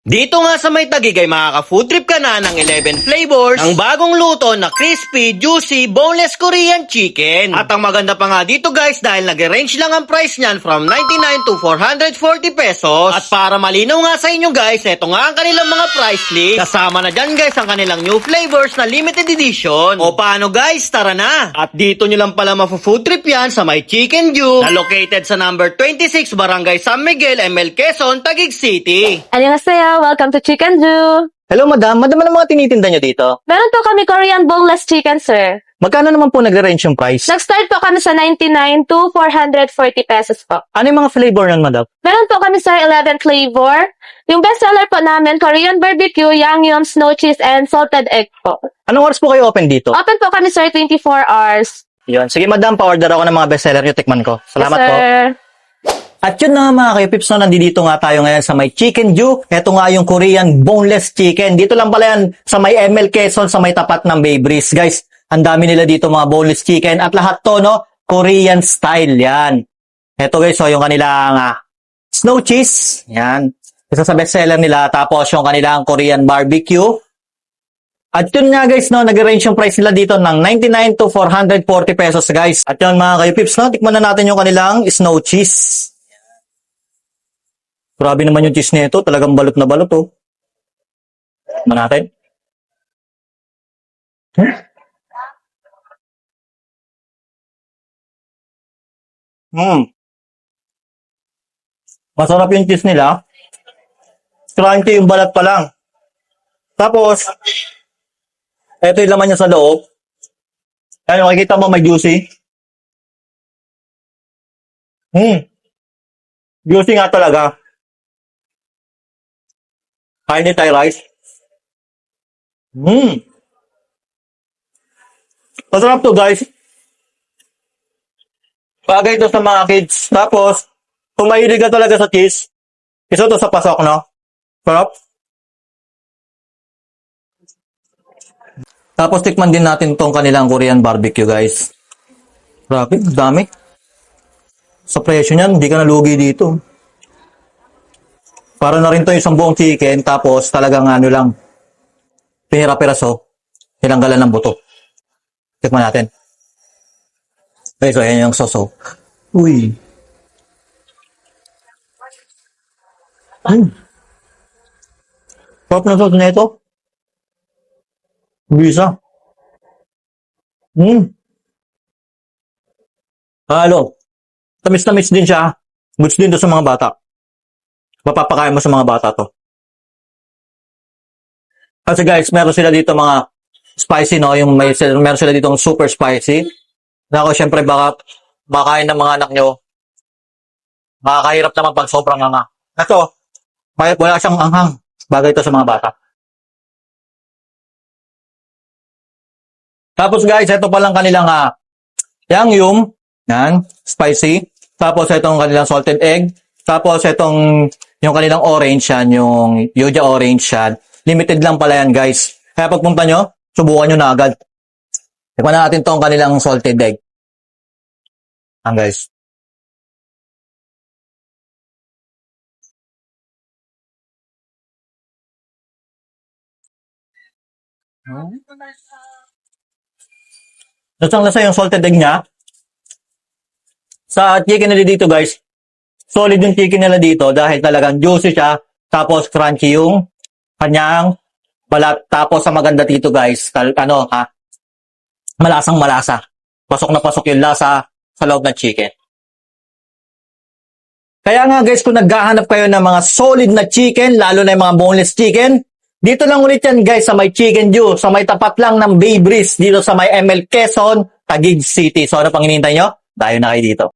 Dito nga sa may Taguig ay makaka-food trip ka na ng 11 flavors ng bagong luto na crispy, juicy, boneless Korean chicken. At ang maganda pa nga dito guys dahil nag-range lang ang price niyan from 99 to 440 pesos. At para malinaw nga sa inyo guys, eto nga ang kanilang mga price list. Kasama na dyan guys ang kanilang new flavors na limited edition. O paano guys, tara na! At dito nyo lang pala mafu-food trip yan sa may Chicken Ju na located sa number 26 Barangay San Miguel, ML Quezon, Taguig City. 안녕하세요. Welcome to Chicken Ju. Hello, madam. Madam, ano mga tinitinda nyo dito? Meron po kami Korean boneless chicken, sir. Magkano naman po nagre-range yung price? Nag-start po kami sa 99 to 440 pesos po. Ano yung mga flavor nun, madam? Meron po kami, sir, 11 flavor. Yung bestseller po namin, Korean barbecue, yangnyeom, snow cheese, and salted egg po. Anong oras po kayo open dito? Open po kami, sir, 24 hours. Yun. Sige, madam, pa-order ako ng mga bestseller nyo. Tikman ko. Salamat yes, po. sir. At yun na mga kayo-pips, no, nandito nga tayo ngayon sa may Chicken Ju. Ito nga yung Korean boneless chicken. Dito lang pala yan sa may ML Quezon, sa may tapat ng Bay Breeze. Guys, ang dami nila dito mga boneless chicken. At lahat to, no, Korean style yan. Ito guys, so yung kanilang snow cheese. Yan. Isa sa bestseller nila. Tapos yung kanilang Korean barbecue. At yun nga guys, no, nag-range yung price nila dito ng 99 to 440 pesos guys. At yun mga kayo-pips, no, tikman na natin yung kanilang snow cheese. Grabe naman yung cheese nito. Talagang balot na balot, oh. Tignan natin. Masarap yung cheese nila. Crunchy yung balat pa lang. Tapos, eto yung laman niya sa loob. Ayan, makikita mo may juicy. Juicy nga talaga. Kain ni Thai rice. Masarap to guys. Bagay to sa mga kids. Tapos, kung mahilig ka talaga sa cheese, isa to sa pasok, no? Sarap. Tapos, tikman din natin tong kanilang Korean barbecue, guys. Grabe, dami. Sa presyo niyan, hindi ka nalugi dito. Para na rin to isang buong chicken, tapos talagang ano lang, pinira-piraso, tinanggalan ng buto. Tikman natin. Okay, so ayan yung soso. Uy. Sarap na sauce na ito. Bisa. Halo. Tamis-tamis din siya. Goods din to sa mga bata. Mapapakain mo sa mga bata to. Kasi guys, meron sila dito mga spicy, no? Yung meron sila dito super spicy. Nako, syempre baka makain ng mga anak nyo. Makakahirap naman pag sobrang hanga. Ito, wala siyang anghang. Bagay ito sa mga bata. Tapos guys, ito palang kanilang yangnyeom. Yan, spicy. Tapos itong kanilang salted egg. Tapos itong yung kanilang orange yan, yung Yoja orange yan. Limited lang pala yan guys. Kaya pagpunta nyo, subukan nyo na agad. Tikman na natin tong kanilang salted egg. Ang guys. Lasang lasa yung salted egg niya. Sa chicken nila dito guys, solid yung chicken nila dito dahil talagang juicy siya, tapos crunchy yung kanyang balat. Tapos sa maganda dito guys, malasang malasa. Pasok na pasok yung lasa sa loob ng chicken. Kaya nga guys, kung naghahanap kayo ng mga solid na chicken, lalo na yung mga boneless chicken, dito lang ulit yan guys sa may Chicken Ju, sa may tapat lang ng Bay Breeze, dito sa may ML Quezon, Taguig City. So ano pang hinihintay nyo? Dayo na kayo dito.